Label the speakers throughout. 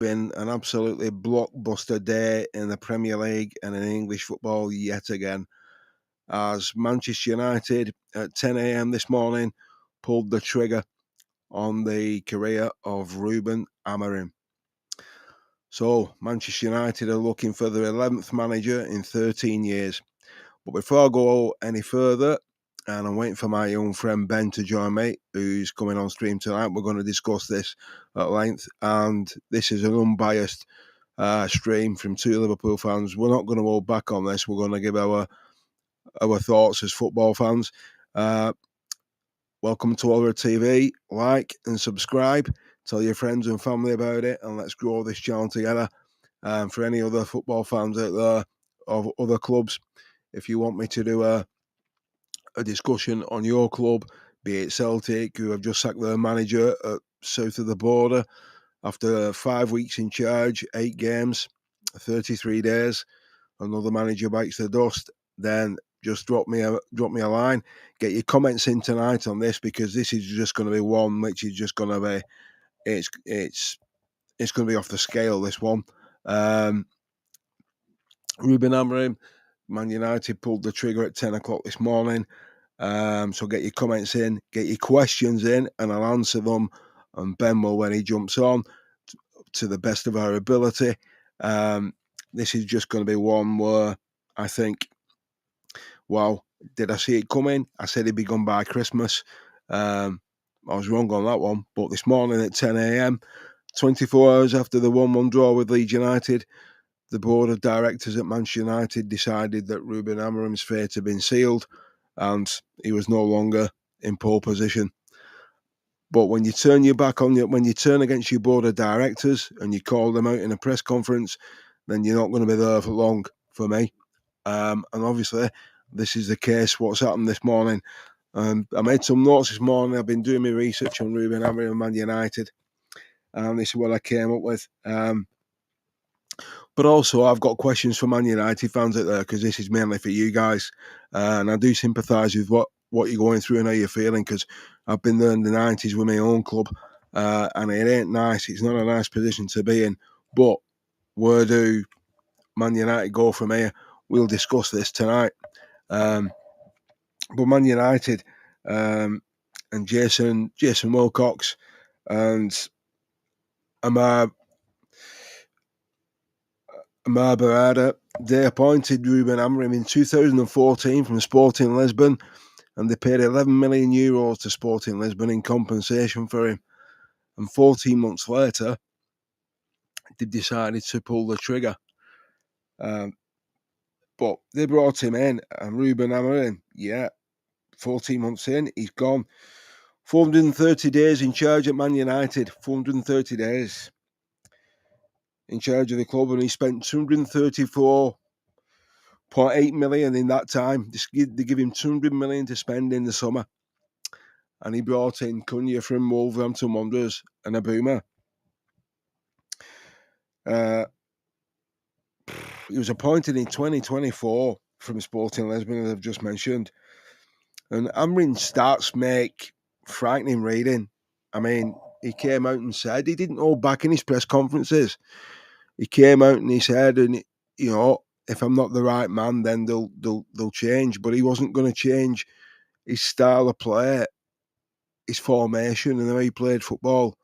Speaker 1: been an absolutely blockbuster day in the Premier League and in English football yet again, as Manchester United at 10 a.m. this morning pulled the trigger on the career of Rubin Amorim. So Manchester United are looking for their 11th manager in 13 years. But before I go any further, and I'm waiting for my young friend Ben to join me, who's coming on stream tonight, we're going to discuss this at length. And this is an unbiased stream from two Liverpool fans. We're not going to hold back on this. We're going to give our thoughts as football fans. Welcome to Oliver TV. Like and subscribe. Tell your friends and family about it, and let's grow this channel together. For any other football fans out there of other clubs, if you want me to do a discussion on your club, be it Celtic, who have just sacked their manager at south of the border after 5 weeks in charge, 8 games, 33 days, another manager bites the dust, then just drop me a line. Get your comments in tonight on this, because this is just going to be one which is just going to be it's going to be off the scale, this one. Rubin Amorim, Man United pulled the trigger at 10 o'clock this morning. So get your comments in, get your questions in, and I'll answer them. And Ben will, when he jumps on, to the best of our ability. This is just going to be one where I think, wow, did I see it coming? I said he'd be gone by Christmas. I was wrong on that one. But this morning at 10 a.m, 24 hours after the 1-1 draw with Leeds United, the board of directors at Manchester United decided that Rubin Amorim's fate had been sealed and he was no longer in pole position. But when you turn your back on when you turn against your board of directors and you call them out in a press conference, then you're not going to be there for long, for me. And obviously, this is the case. What's happened this morning? I made some notes this morning. I've been doing my research on Rubin Amorim and Man United, and this is what I came up with. But also, I've got questions for Man United fans out there, because this is mainly for you guys. And I do sympathise with what you're going through and how you're feeling, because I've been there in the 90s with my own club. And it ain't nice. It's not a nice position to be in. But where do Man United go from here? We'll discuss this tonight. But Man United and Jason Wilcox and Amar Barada, they appointed Rubin Amorim in 2014 from Sporting Lisbon, and they paid €11 million to Sporting Lisbon in compensation for him. And 14 months later, they decided to pull the trigger. But they brought him in, and Rubin Amorim, 14 months in, he's gone. 430 days in charge at Man United, 430 days in charge of the club, and he spent 234.8 million in that time. They give him 200 million to spend in the summer, and he brought in Cunha from Wolverhampton Wanderers and Abuma. He was appointed in 2024 from Sporting Lisbon, as I've just mentioned, and Amorim's stats make frightening reading. I mean, he came out and said, he didn't hold back in his press conferences. He came out and he said, and if I'm not the right man, then they'll change. But he wasn't going to change his style of play, his formation, and the way he played football.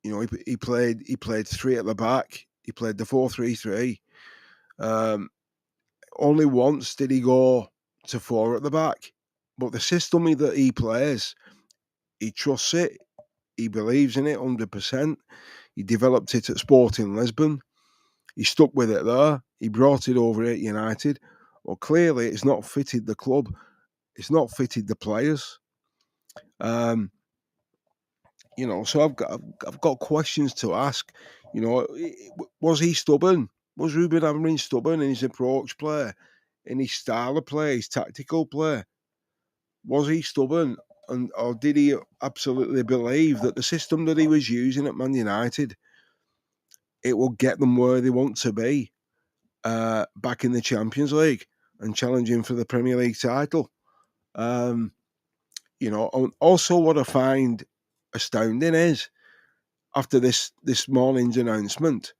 Speaker 1: He played 3 at the back. He played the 4-3-3. Only once did he go to 4 at the back. But the system that he plays, he trusts it. He believes in it 100%. He developed it at Sporting Lisbon. He stuck with it there. He brought it over at United. Well, clearly, it's not fitted the club. It's not fitted the players. So I've got questions to ask. Was he stubborn? Was Rubin Amorim stubborn in his approach play, in his style of play, his tactical play? Was he stubborn, or did he absolutely believe that the system that he was using at Man United, it will get them where they want to be, back in the Champions League and challenging for the Premier League title? Also what I find astounding is after this morning's announcement,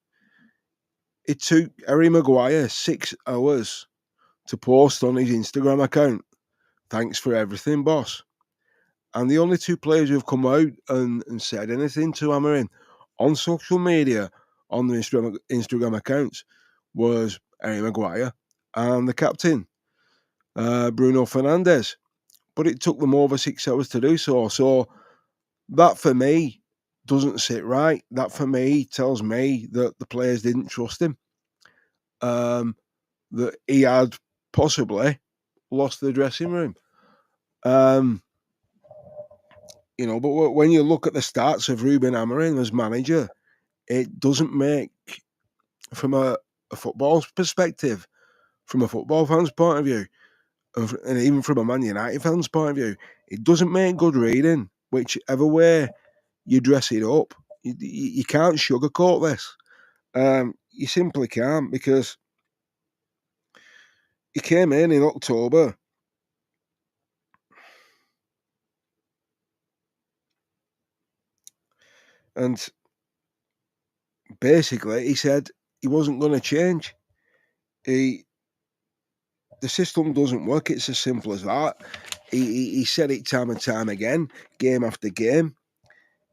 Speaker 1: it took Harry Maguire 6 hours to post on his Instagram account, "Thanks for everything, boss." And the only two players who've come out and said anything to Amorim on social media, on the Instagram accounts, was Harry Maguire and the captain, Bruno Fernandes. But it took them over 6 hours to do so. So that, for me, doesn't sit right. That, for me, tells me that the players didn't trust him. That he had possibly lost the dressing room. But when you look at the stats of Rubin Amorim as manager, it doesn't make, from a football perspective, from a football fan's point of view, and even from a Man United fan's point of view, it doesn't make good reading. Whichever way you dress it up, you can't sugarcoat this. You simply can't, because he came in October. And basically, he said he wasn't going to change. The system doesn't work. It's as simple as that. He said it time and time again, game after game.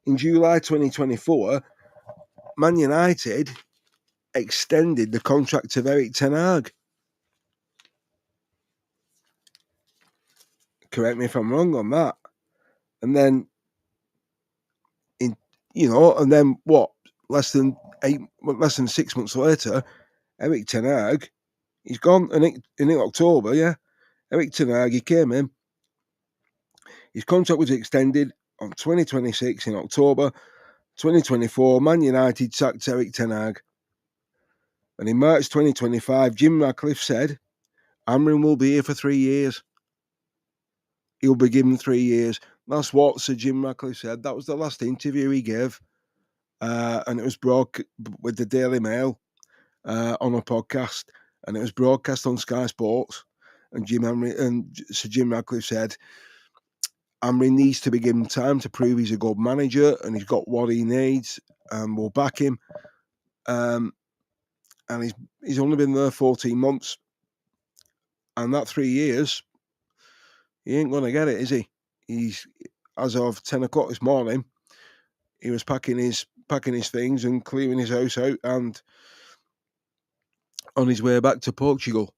Speaker 1: In July 2024, Man United extended the contract of Erik ten Hag. Correct me if I'm wrong on that. And then, less than 6 months later, Erik ten Hag, he's gone. And in October, Erik ten Hag, he came in. His contract was extended on 2026 in October. 2024, Man United sacked Erik ten Hag. And in March 2025, Jim Ratcliffe said, Amorim will be here for 3 years. He'll be given 3 years. That's what Sir Jim Ratcliffe said. That was the last interview he gave. And it was broadcast with the Daily Mail on a podcast. And it was broadcast on Sky Sports. And Sir Jim Ratcliffe said, Amorim needs to be given time to prove he's a good manager and he's got what he needs, and we'll back him. And he's only been there 14 months. And that 3 years, he ain't going to get it, is he? He's, as of 10 o'clock this morning, he was packing his things and clearing his house out and on his way back to Portugal.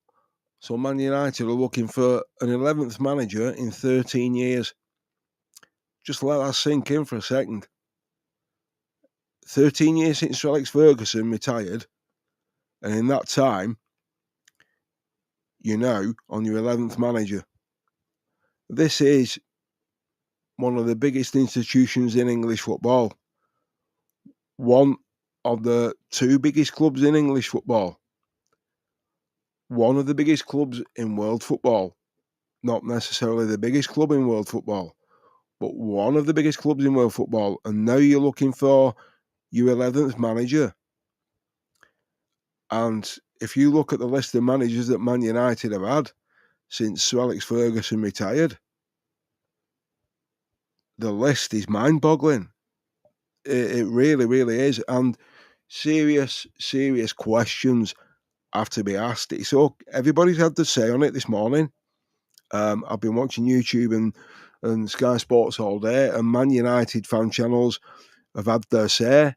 Speaker 1: So Man United are looking for an 11th manager in 13 years. Just let that sink in for a second. 13 years since Alex Ferguson retired. And in that time, on your 11th manager. This is one of the biggest institutions in English football. One of the 2 biggest clubs in English football. One of the biggest clubs in world football. Not necessarily the biggest club in world football, but one of the biggest clubs in world football. And now you're looking for your 11th manager. And if you look at the list of managers that Man United have had since Sir Alex Ferguson retired, the list is mind-boggling. It really, really is. And serious questions have to be asked. So everybody's had to say on it this morning. I've been watching YouTube and Sky Sports all day, and Man United fan channels have had their say.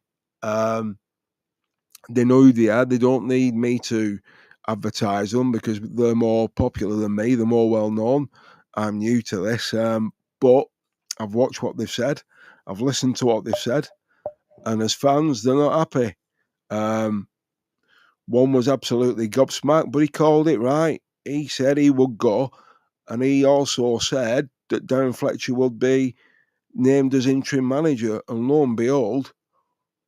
Speaker 1: They know who they are. They don't need me to advertise them because they're more popular than me. They're more well known. I'm new to this, but I've watched what they've said. I've listened to what they've said, and as fans, they're not happy. One was absolutely gobsmacked, but he called it right. He said he would go, and he also said that Darren Fletcher would be named as interim manager. And lo and behold,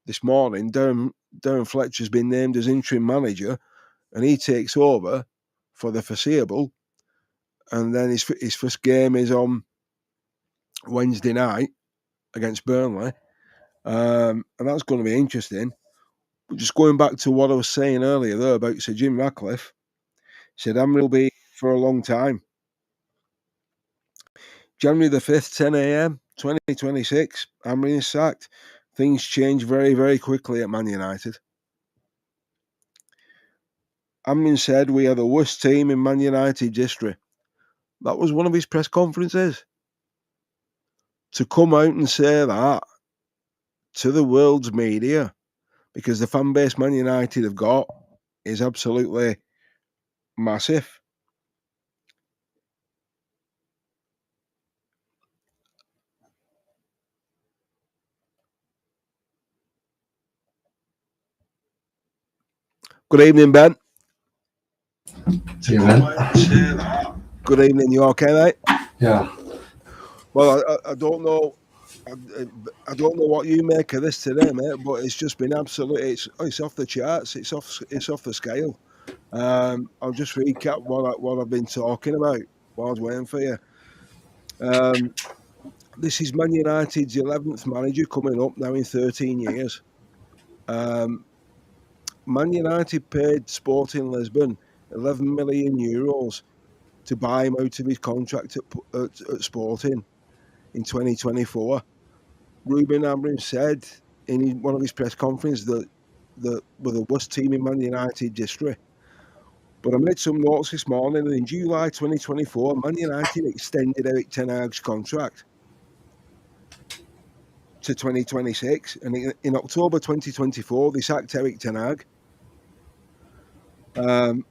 Speaker 1: this morning, Darren Fletcher's been named as interim manager, and he takes over for the foreseeable. And then his first game is on Wednesday night against Burnley, and that's going to be interesting. But just going back to what I was saying earlier there about Sir Jim Ratcliffe, said Amorim will be for a long time. January the 5th, 10 a.m, 2026, Amorim is sacked. things change very, very quickly at Man United. Amorim said we are the worst team in Man United history. That was one of his press conferences. To come out and say that to the world's media, because the fan base Man United have got is absolutely massive. Good evening, Ben.
Speaker 2: See you, man.
Speaker 1: Good evening. You okay, mate?
Speaker 2: Yeah.
Speaker 1: Well, I don't know. I don't know what you make of this today, mate. But it's just been absolutely. It's off the charts. It's off the scale. I'll just recap what I've been talking about while I was waiting for you. This is Man United's 11th manager coming up now in 13 years. Man United paid Sporting Lisbon €11 million to buy him out of his contract at Sporting in 2024. Rubin Amorim said in one of his press conferences that we're the worst team in Man United history. But I made some notes this morning, and in July 2024, Man United extended Erik ten Hag's contract to 2026, and in October 2024, they sacked Erik ten Hag. And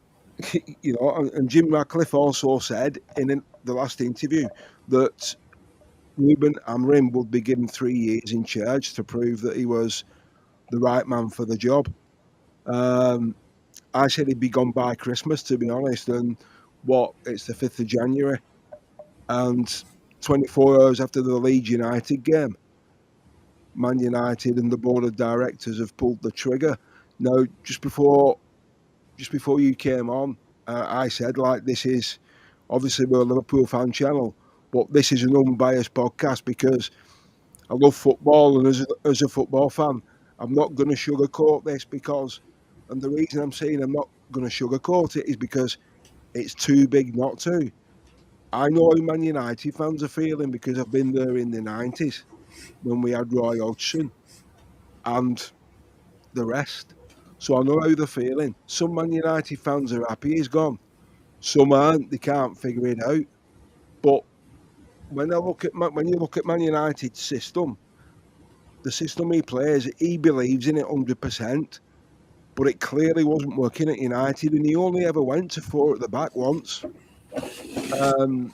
Speaker 1: Jim Ratcliffe also said in the last interview that Rubin Amorim would be given 3 years in charge to prove that he was the right man for the job. I said he'd be gone by Christmas, to be honest, and it's the 5th of January, and 24 hours after the Leeds United game, Man United and the board of directors have pulled the trigger. Now, just before you came on, I said, like, this is obviously we're a Liverpool fan channel, but this is an unbiased podcast because I love football, and as a football fan, I'm not going to sugarcoat this and the reason I'm saying I'm not going to sugarcoat it is because it's too big not to. I know how Man United fans are feeling because I've been there in the 90s when we had Roy Hodgson and the rest. So I know how they're feeling. Some Man United fans are happy he's gone. Some aren't. They can't figure it out. But when you look at Man United's system, the system he plays, he believes in it 100%. But it clearly wasn't working at United, and he only ever went to 4 at the back once. And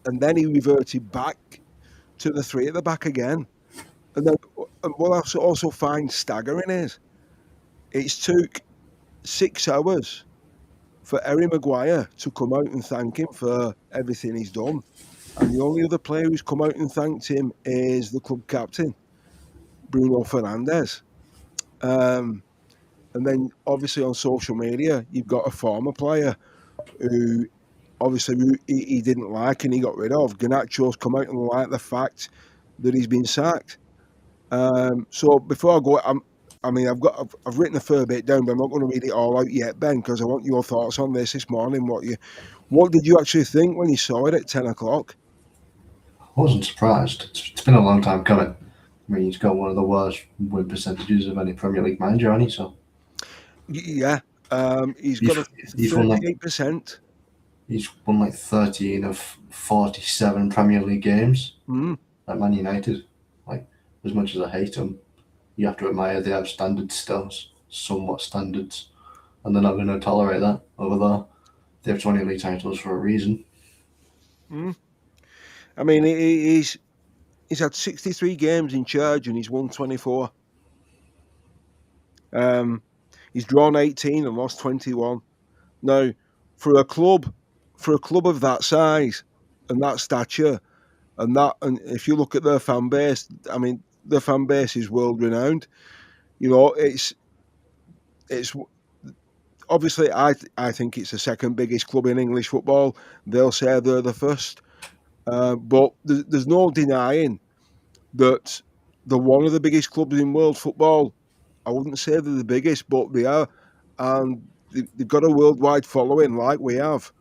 Speaker 1: then he reverted back to the 3 at the back again. And then what I also find staggering is it's took 6 hours for Harry Maguire to come out and thank him for everything he's done. And the only other player who's come out and thanked him is the club captain, Bruno Fernandes. And then obviously on social media, you've got a former player who obviously he didn't like and he got rid of. Garnacho's come out and liked the fact that he's been sacked. So before I go, I've written a fair bit down, but I'm not going to read it all out yet, Ben, because I want your thoughts on this morning. What did you actually think when you saw it at 10 o'clock?
Speaker 2: I wasn't surprised. It's been a long time coming. I mean, he's got one of the worst win percentages of any Premier League manager, hasn't he? So
Speaker 1: Yeah, he's got a 38%.
Speaker 2: He's won like 13 of 47 Premier League games at Man United. Like, as much as I hate them, you have to admire they have standards still, somewhat standards, and they're not going to tolerate that over there. They have 20 league titles for a reason.
Speaker 1: I mean, he's had 63 games in charge and he's won 24. He's drawn 18 and lost 21. Now, for a club of that size and that stature, and if you look at their fan base, I mean, their fan base is world renowned. You know, it's obviously I think it's the second biggest club in English football. They'll say they're the first, but there's no denying that they're one of the biggest clubs in world football. I wouldn't say they're the biggest, but they are, and they've got a worldwide following like we have.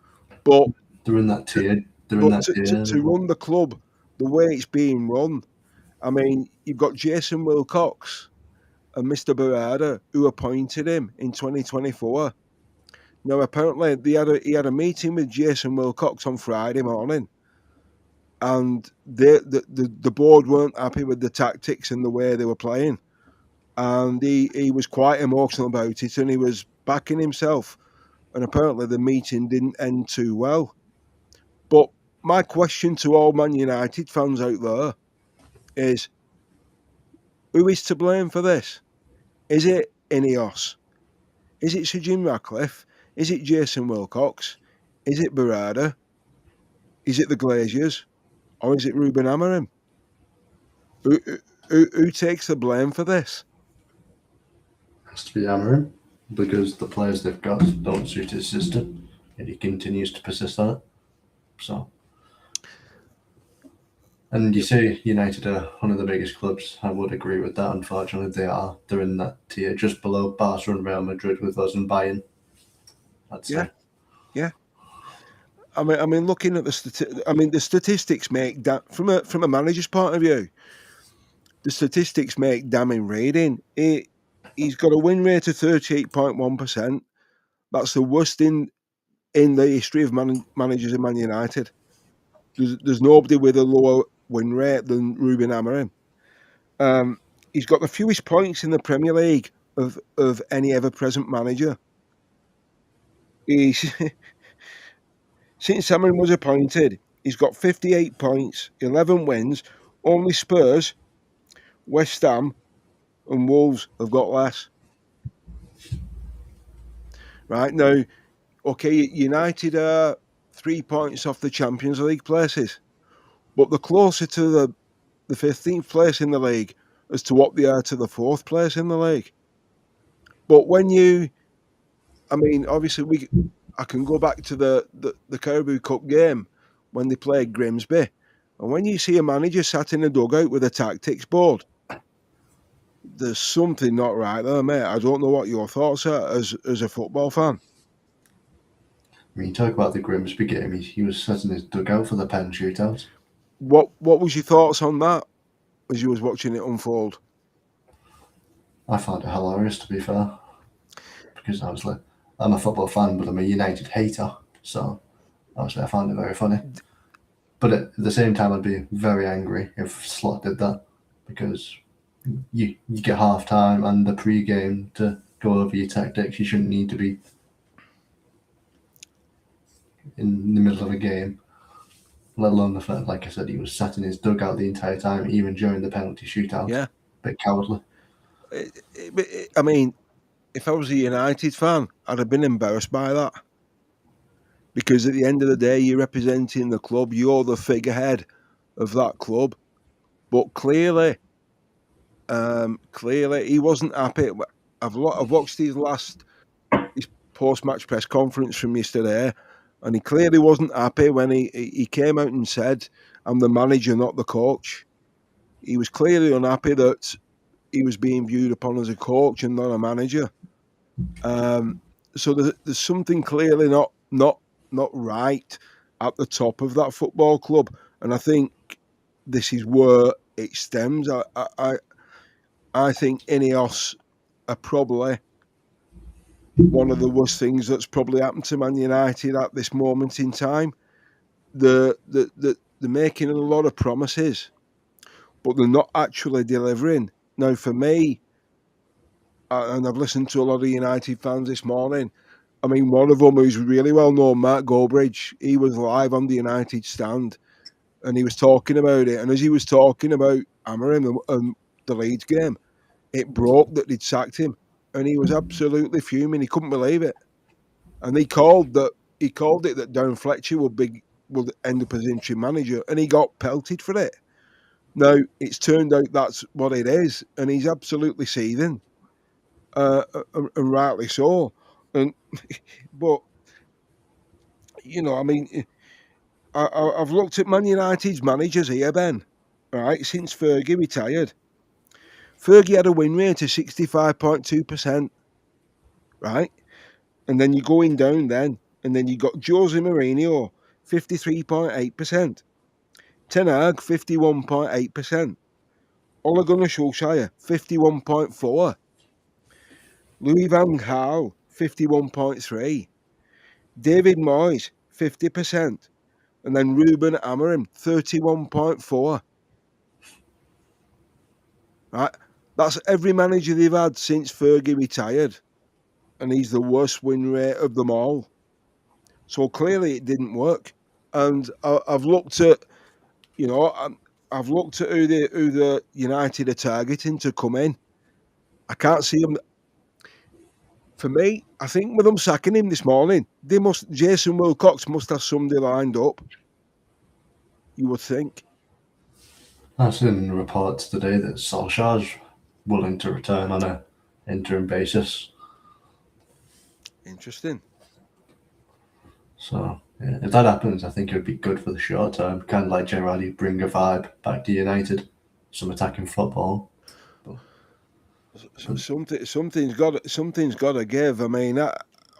Speaker 1: But
Speaker 2: they're in that tier.
Speaker 1: To run the club the way it's being run, I mean, you've got Jason Wilcox and Mr. Berardi who appointed him in 2024. Now, apparently, he had a meeting with Jason Wilcox on Friday morning, and the board weren't happy with the tactics and the way they were playing. And he was quite emotional about it, and he was backing himself. And apparently, the meeting didn't end too well. But my question to all Man United fans out there is, who is to blame for this? Is it Ineos? Is it Sir Jim Ratcliffe? Is it Jason Wilcox? Is it Berardi? Is it the Glaziers? Or is it Rubin Amorim? Who takes the blame for this?
Speaker 2: Has to be Amorim, because the players they've got don't suit his system, and he continues to persist on it. So, and you say United are one of the biggest clubs. I would agree with that. Unfortunately, they are. They're in that tier, just below Barca and Real Madrid with us and Bayern, I'd say.
Speaker 1: Yeah. I mean, looking at the statistics make that from a manager's point of view. The statistics make damning reading. He's got a win rate of 38.1%. That's the worst in the history of managers in Man United. There's nobody with a lower win rate than Rubin Amorim. He's got the fewest points in the Premier League of any ever present manager. He's since Amorim was appointed, he's got 58 points, 11 wins. Only Spurs, West Ham, and Wolves have got less. Right now, okay, United are 3 points off the Champions League places, but they're closer to the 15th place in the league as to what they are to the 4th place in the league. But obviously I can go back to the Carabao Cup game when they played Grimsby, and when you see a manager sat in a dugout with a tactics board, there's something not right there, mate. I don't know what your thoughts are as a football fan.
Speaker 2: I mean, talk about the Grimsby game. He was setting his dugout for the pen shootout.
Speaker 1: What was your thoughts on that as you was watching it unfold?
Speaker 2: I found it hilarious, to be fair, because obviously I'm a football fan, but I'm a United hater, so obviously I found it very funny. But at the same time, I'd be very angry if Slot did that, because you get half time and the pre-game to go over your tactics. You shouldn't need to be in the middle of a game, let alone the fact, like I said, he was sat in his dugout the entire time, even during the penalty shootout.
Speaker 1: Yeah.
Speaker 2: A bit cowardly.
Speaker 1: I mean, if I was a United fan, I'd have been embarrassed by that. Because at the end of the day, you're representing the club. You're the figurehead of that club. But clearly, he wasn't happy. I've watched his post-match press conference from yesterday, and he clearly wasn't happy when he came out and said, "I'm the manager, not the coach." He was clearly unhappy that he was being viewed upon as a coach and not a manager. So there's something clearly not right at the top of that football club, and I think this is where it stems. I think Ineos are probably one of the worst things that's probably happened to Man United at this moment in time. They're making a lot of promises, but they're not actually delivering. Now, for me, and I've listened to a lot of United fans this morning, I mean, one of them who's really well known, Mark Goldbridge, he was live on the United stand and he was talking about it. And as he was talking about Amorim and the Leeds game, it broke that they'd sacked him. And he was absolutely fuming. He couldn't believe it. And he called it that Darren Fletcher would end up as interim manager, and he got pelted for it. Now, it's turned out that's what it is, and he's absolutely seething. And rightly so. But I mean, I've looked at Man United's managers here, Ben. Right, since Fergie retired, Fergie had a win rate of 65.2%. Right, and then you're going down and then you got Jose Mourinho, 53.8%, Ten Hag, 51.8%, Ole Gunnar Solskjaer, 51.4. Louis van Gaal, 51.3. David Moyes, 50%. And then Rubin Amorim, 31.4. Right? That's every manager they've had since Fergie retired. And he's the worst win rate of them all. So clearly it didn't work. And I've looked at, I've looked at who the United are targeting to come in. I can't see them. For me, I think with them sacking him this morning, Jason Wilcox must have somebody lined up. You would think.
Speaker 2: I've seen reports today that Solskjaer's willing to return on an interim basis.
Speaker 1: Interesting.
Speaker 2: So, yeah, if that happens, I think it would be good for the short term. Kind of like Gerrard, bring a vibe back to United, some attacking football.
Speaker 1: Something's got to give. I mean,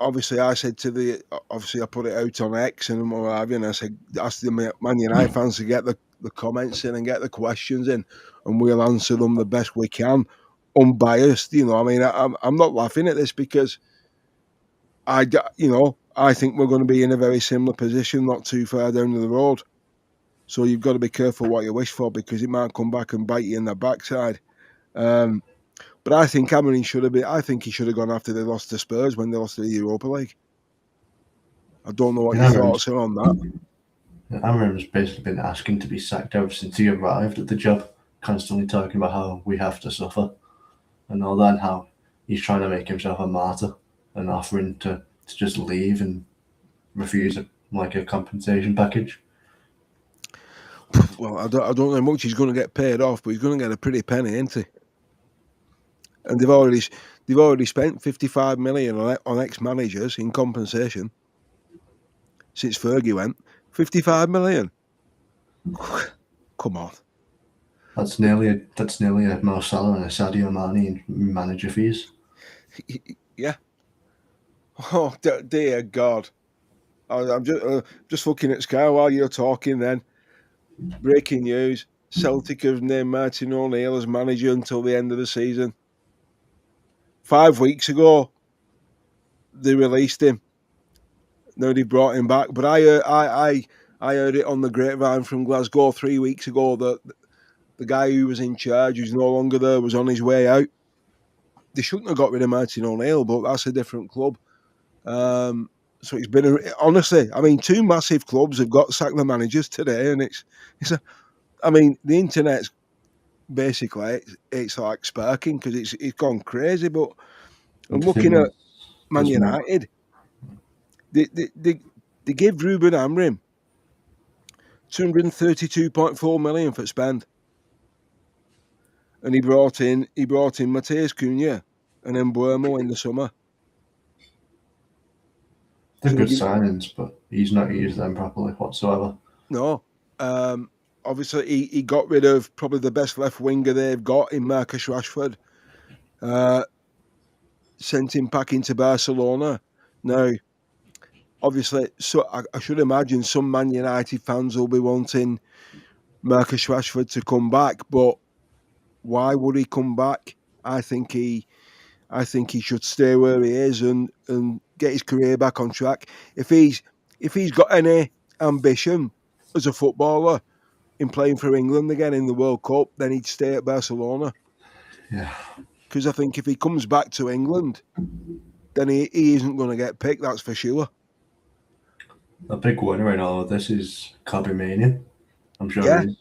Speaker 1: obviously, I said I put it out on X and what have you, and I said, ask the Man United fans to get the comments in and get the questions in, and we'll answer them the best we can, unbiased. I mean, I'm not laughing at this because I think we're going to be in a very similar position, not too far down the road. So you've got to be careful what you wish for because it might come back and bite you in the backside. But I think Amorim should have been. I think he should have gone after they lost to Spurs when they lost to the Europa League. I don't know what your thoughts are on that.
Speaker 2: Amorim's basically been asking to be sacked ever since he arrived at the job, constantly talking about how we have to suffer and all that, and how he's trying to make himself a martyr and offering to just leave and refuse a compensation package.
Speaker 1: Well, I don't know how much he's going to get paid off, but he's going to get a pretty penny, isn't he? And they've already spent 55 million on ex-managers in compensation since Fergie went. 55 million. Come on.
Speaker 2: That's nearly a Mo Salah and a Sadio Mane in manager fees.
Speaker 1: Yeah. Oh dear God. I'm just looking at Sky while you're talking. Then breaking news: Celtic have named Martin O'Neill as manager until the end of the season. 5 weeks ago, they released him. Now they brought him back, but I heard it on the grapevine from Glasgow 3 weeks ago that the guy who was in charge, who's no longer there, was on his way out. They shouldn't have got rid of Martin O'Neill, but that's a different club. So it's been honestly, I mean, two massive clubs have got sacked the managers today, and I mean, the internet's basically it's like sparking because it's gone crazy. But I'm looking at Man United. They give Rubin Amorim 232.4 million for spend, and he brought in Matheus Cunha and then Buemo in the summer.
Speaker 2: They're good signings, but he's not used them properly whatsoever.
Speaker 1: No. Obviously, he got rid of probably the best left winger they've got in Marcus Rashford. Sent him back into Barcelona. Now, obviously, so I should imagine some Man United fans will be wanting Marcus Rashford to come back, but why would he come back? I think he should stay where he is and get his career back on track. If he's got any ambition as a footballer in playing for England again in the World Cup, then he'd stay at Barcelona.
Speaker 2: Yeah.
Speaker 1: Because I think if he comes back to England, then he isn't going to get picked, that's for sure.
Speaker 2: A big winner in all of this is Kobe Mania. I'm sure he is.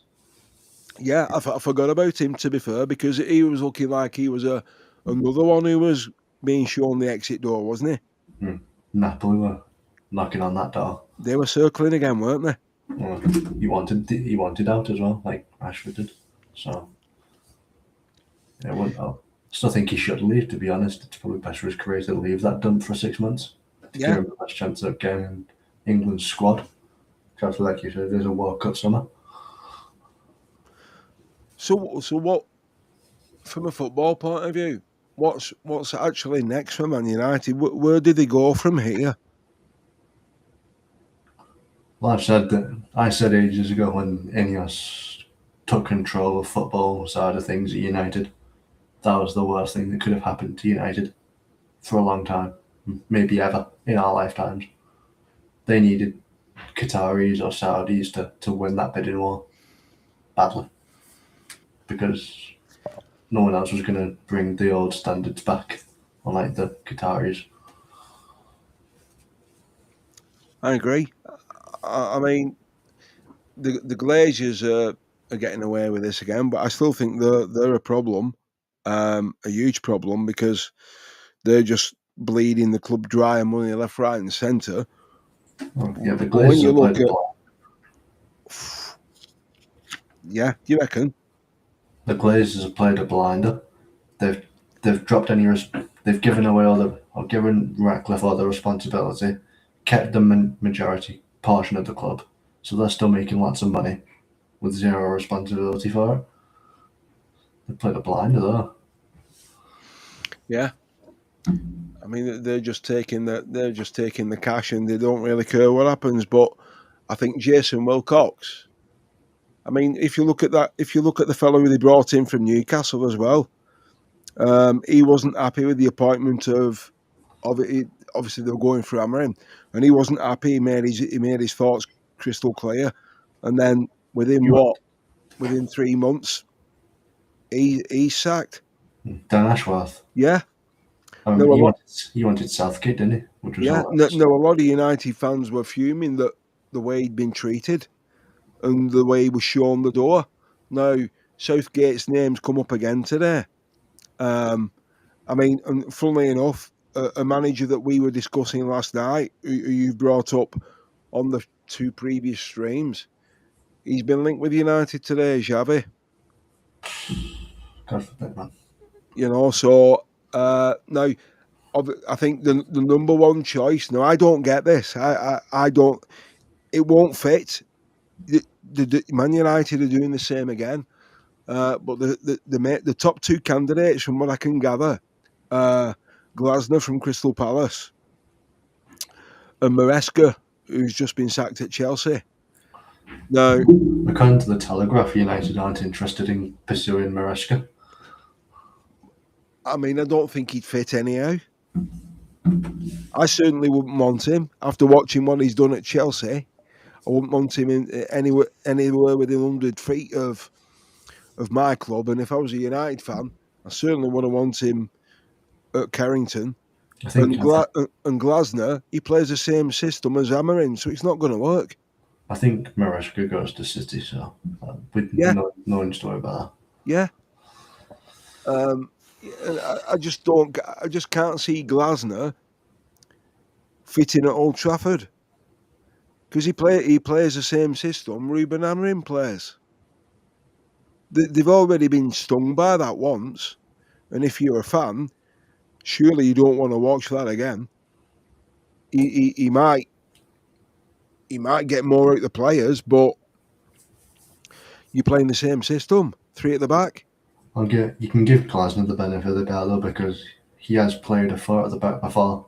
Speaker 1: Yeah, I forgot about him, to be fair, because he was looking like he was another one who was being shown the exit door, wasn't
Speaker 2: he? Napoli were knocking on that door.
Speaker 1: They were circling again, weren't they?
Speaker 2: Well, he wanted out as well, like Rashford did. So, yeah, I still think he should leave, to be honest. It's probably best for his career to leave that dump for 6 months to give him the best chance of getting in England's squad. Because, like you said, there's a World Cup summer.
Speaker 1: So what, from a football point of view, what's actually next for Man United? Where do they go from here?
Speaker 2: Well, I said ages ago when Ineos took control of football side of things at United. That was the worst thing that could have happened to United for a long time, maybe ever in our lifetimes. They needed Qataris or Saudis to win that bidding war badly because no one else was going to bring the old standards back, unlike the Qataris.
Speaker 1: I agree. I mean, the Glazers are getting away with this again, but I still think they're a problem, a huge problem, because they're just bleeding the club dry of money left, right, and centre.
Speaker 2: Oh, yeah, the
Speaker 1: But when
Speaker 2: Glazers
Speaker 1: you
Speaker 2: have
Speaker 1: look
Speaker 2: played
Speaker 1: at, yeah, do you reckon?
Speaker 2: the Glazers have played a blinder. They've dropped any they've given away given Ratcliffe all the responsibility, kept the majority portion of the club, so they're still making lots of money with zero responsibility for it. They played a blinder though.
Speaker 1: Yeah, I mean they're just taking the cash and they don't really care what happens. But I think Jason Wilcox. I mean, if you look at the fellow who they brought in from Newcastle as well, he wasn't happy with the appointment of it. Obviously, they were going for Amorim, and he wasn't happy. He made his thoughts crystal clear, and then within 3 months, he's sacked.
Speaker 2: Dan Ashworth.
Speaker 1: Yeah.
Speaker 2: He wanted Southgate, didn't he? Which was
Speaker 1: no, a lot of United fans were fuming that the way he'd been treated and the way he was shown the door. Now, Southgate's name's come up again today. I mean, and funnily enough, a manager that we were discussing last night, who you brought up on the 2 previous streams, he's been linked with United today, Xavi.
Speaker 2: God forbid, man.
Speaker 1: You know, so now I think the number one choice. Now, I don't get this. I don't. It won't fit. The Man United are doing the same again. But the top 2 candidates, from what I can gather, Glasner from Crystal Palace and Maresca, who's just been sacked at Chelsea. Now,
Speaker 2: according to the Telegraph, United aren't interested in pursuing Maresca.
Speaker 1: I mean, I don't think he'd fit anyhow. I certainly wouldn't want him after watching what he's done at Chelsea. I wouldn't want him in anywhere within 100 feet of my club. And if I was a United fan, I certainly wouldn't want him at Carrington. And Glasner, he plays the same system as Amorim, so it's not going to work.
Speaker 2: I think Maresca goes to City, so no one's to worry about that.
Speaker 1: Yeah. I just can't see Glasner fitting at Old Trafford because he plays the same system Rubin Amorim plays. They've already been stung by that once, and if you're a fan, surely you don't want to watch that again. He might get more out of the players, but you're playing the same system, 3 at the back.
Speaker 2: You can give Glasner the benefit of the doubt though, because he has played a 4 at the back before,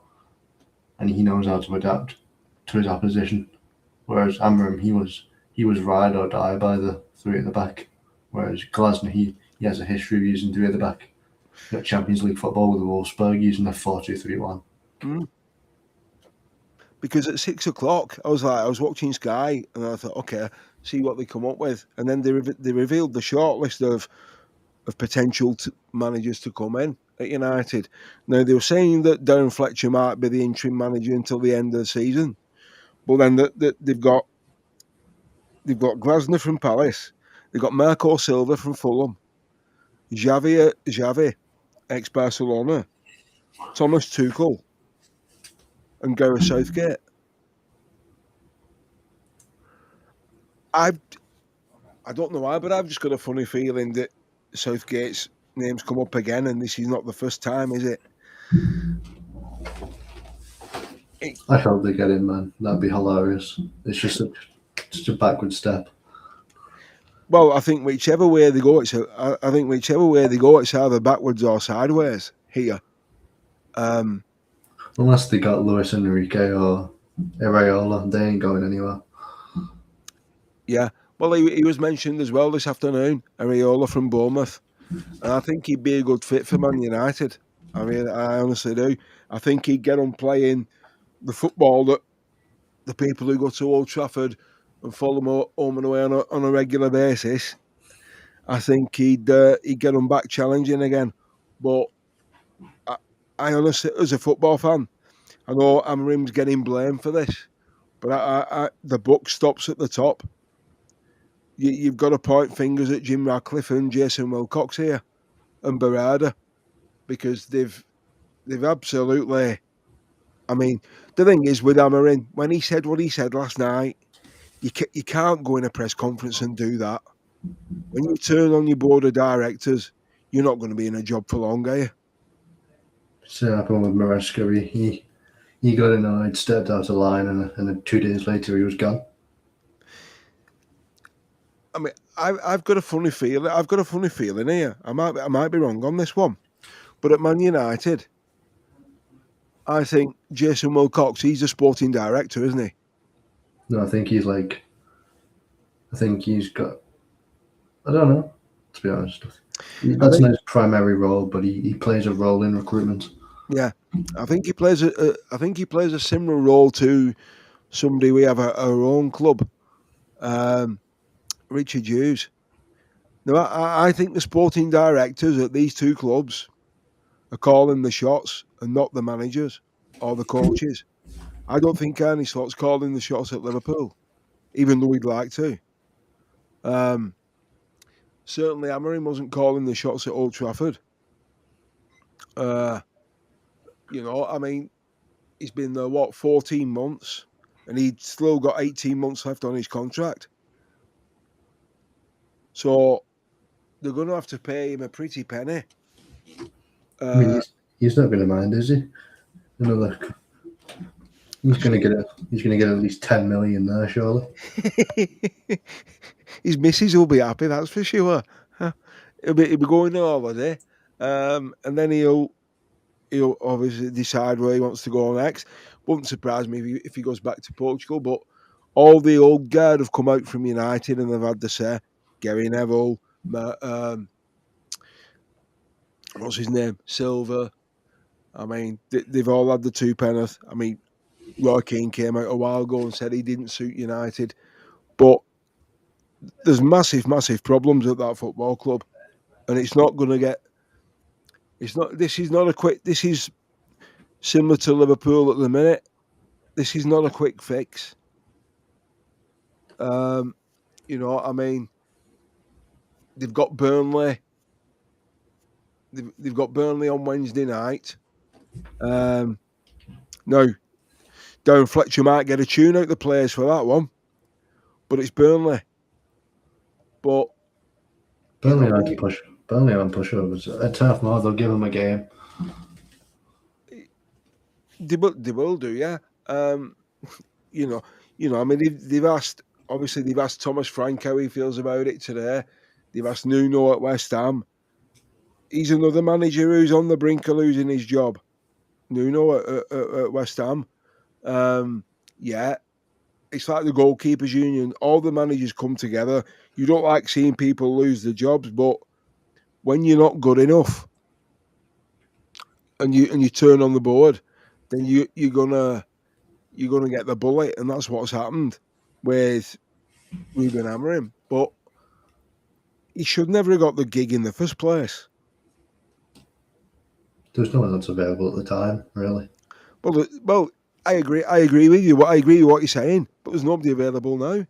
Speaker 2: and he knows how to adapt to his opposition. Whereas Amorim, he was ride or die by the 3 at the back. Whereas Glasner, he has a history of using 3 at the back. Got Champions League football with Wolfsburg using a 4-2-3-1.
Speaker 1: Because at 6 o'clock, I was watching Sky, and I thought, okay, see what they come up with, and then they revealed the shortlist of potential managers to come in at United. Now they were saying that Darren Fletcher might be the interim manager until the end of the season, but then they've got Glasner from Palace, they've got Marco Silva from Fulham, Xavi ex-Barcelona, Thomas Tuchel, and Gareth Southgate. I don't know why, but I've just got a funny feeling that Southgate's name's come up again, and this is not the first time, is it?
Speaker 2: I hope they get in, man. That'd be hilarious. It's just a backward step.
Speaker 1: Well, I think whichever way they go, it's either backwards or sideways here.
Speaker 2: Unless they got Luis Enrique or Areola, they ain't going anywhere.
Speaker 1: Yeah. Well, he was mentioned as well this afternoon, Areola from Bournemouth. And I think he'd be a good fit for Man United. I mean, I honestly do. I think he'd get on playing the football that the people who go to Old Trafford and follow him home and away on a regular basis. I think he'd get them back challenging again. But I honestly, as a football fan, I know Amorim's getting blamed for this, but the buck stops at the top. You've got to point fingers at Jim Radcliffe and Jason Wilcox here and Berardi because they've absolutely. I mean, the thing is with Amorim, when he said what he said last night, you can't go in a press conference and do that. When you turn on your board of directors, you're not going to be in a job for long, are you?
Speaker 2: So happened with Maresca. He got annoyed, stepped out of line, and then 2 days later he was gone.
Speaker 1: I mean, I've got a funny feeling. I've got a funny feeling here. I might be wrong on this one, but at Man United, I think Jason Wilcox, he's a sporting director, isn't he?
Speaker 2: No, I think he's got. I don't know, to be honest. That's not his primary role, but he plays a role in recruitment.
Speaker 1: Yeah, I think he plays a similar role to somebody we have at our own club, Richard Hughes. Now, I think the sporting directors at these two clubs are calling the shots and not the managers or the coaches. I don't think Arne Slot's calling the shots at Liverpool, even though he'd like to. Certainly, Amorim wasn't calling the shots at Old Trafford. I mean, he's been there, 14 months, and he'd still got 18 months left on his contract. So they're going to have to pay him a pretty penny.
Speaker 2: I mean, he's not going to mind, is he? He's going to get at least 10 million there, surely.
Speaker 1: His missus will be happy, that's for sure. He'll be going on holiday, and then he'll obviously decide where he wants to go next. Wouldn't surprise me if he goes back to Portugal, but all the old guard have come out from United and they've had to say, Gary Neville, what's his name, Silva. I mean, they've all had the two penneth. I mean, Roy Keane came out a while ago and said he didn't suit United, but there's massive, massive problems at that football club, and it's not going to get. It's not. This is not a quick. This is similar to Liverpool at the minute. This is not a quick fix. I mean, they've got Burnley. They've got Burnley on Wednesday night. No, Darren Fletcher might get a tune out the players for that one, but it's Burnley. But
Speaker 2: Burnley aren't pushovers. At Turf Moor, they'll give them a game.
Speaker 1: They will do, yeah. I mean, they've asked. Obviously, they've asked Thomas Frank how he feels about it today. They've asked Nuno at West Ham. He's another manager who's on the brink of losing his job. Nuno at West Ham. Yeah, it's like the goalkeepers union. All the managers come together. You don't like seeing people lose their jobs, but when you're not good enough and you turn on the board, then you're gonna get the bullet, and that's what's happened with Rubin Amorim. But he should never have got the gig in the first place.
Speaker 2: There's no one else available at the time, really.
Speaker 1: Well, I agree. I agree with you. I agree with what you're saying, but there's nobody available now.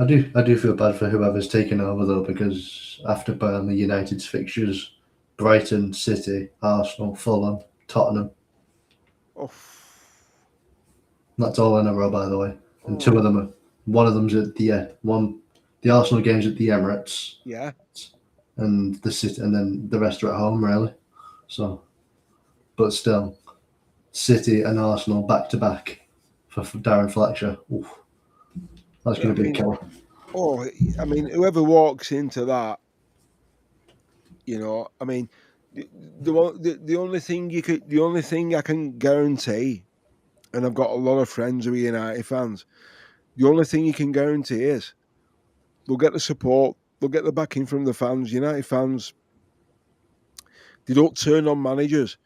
Speaker 2: I do feel bad for whoever's taken over though, because after Burnley, United's fixtures, Brighton, City, Arsenal, Fulham, Tottenham.
Speaker 1: Oh.
Speaker 2: That's all in a row, by the way. And two of them are. One of them's at the Arsenal game's at the Emirates.
Speaker 1: Yeah.
Speaker 2: And the City, and then the rest are at home, really. So, but still, City and Arsenal back to back for Darren Fletcher. Oof. That's going to be a killer.
Speaker 1: Oh, I mean, whoever walks into that, I mean, the only thing I can guarantee and I've got a lot of friends who are United fans. The only thing you can guarantee is they'll get the support, they'll get the backing from the fans. United fans, they don't turn on managers,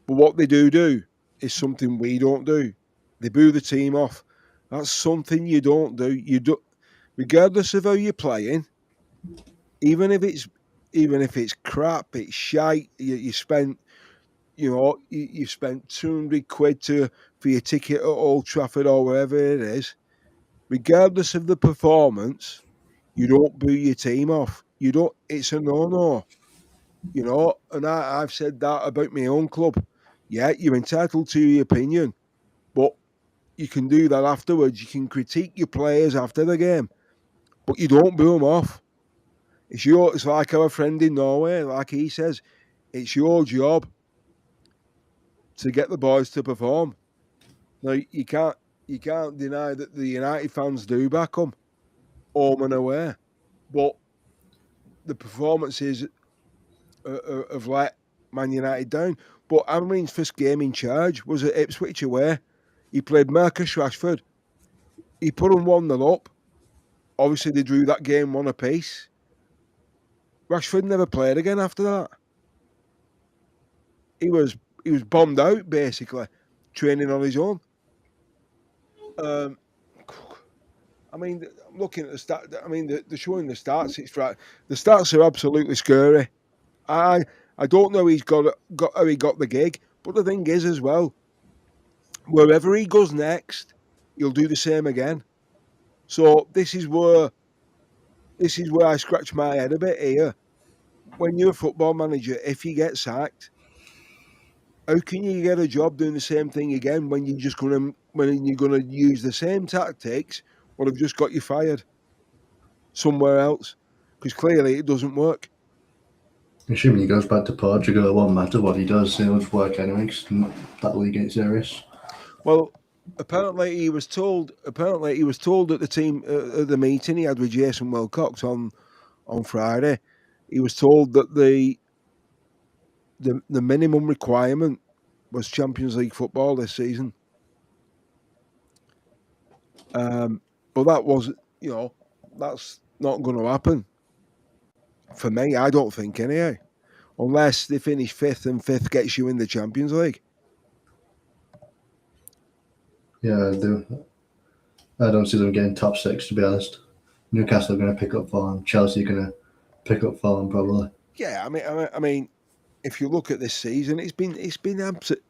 Speaker 1: but what they do is something we don't do. They boo the team off. That's something you don't do. You do, regardless of how you're playing, even if it's crap, it's shite. You spent you spent 200 quid for your ticket at Old Trafford or wherever it is. Regardless of the performance, you don't boo your team off. You don't. It's a no. And I've said that about my own club. Yeah, you're entitled to your opinion, but you can do that afterwards. You can critique your players after the game, but you don't boo them off. It's like our friend in Norway, like he says, it's your job to get the boys to perform. Now you can't deny that the United fans do back them home and away, but the performances have let Man United down. But Amorim's first game in charge was at Ipswich away. He played Marcus Rashford. He put them 1-0 up. Obviously, they drew that game 1 apiece. Rashford never played again after that. He was bombed out basically, training on his own. I mean, I'm looking at the stat. I mean, they're showing the stats. It's right. The stats are absolutely scary. I don't know how he got the gig, but the thing is as well, wherever he goes next, he'll do the same again. So this is where I scratch my head a bit here. When you're a football manager, if you get sacked, how can you get a job doing the same thing again when you're gonna use the same tactics, but have just got you fired somewhere else? Because clearly it doesn't work.
Speaker 2: Assuming he goes back to Portugal, it won't matter what he does, it'll just work anyway, because that league ain't serious.
Speaker 1: Well, apparently he was told at the meeting he had with Jason Wilcox on Friday. He was told that the minimum requirement was Champions League football this season. But that wasn't, that's not going to happen for me. I don't think anyhow, unless they finish fifth and fifth gets you in the Champions League.
Speaker 2: Yeah, I don't see them getting top 6, to be honest. Newcastle are going to pick up form. Chelsea are going to pick up form probably.
Speaker 1: Yeah, I mean, if you look at this season, it's been absolute.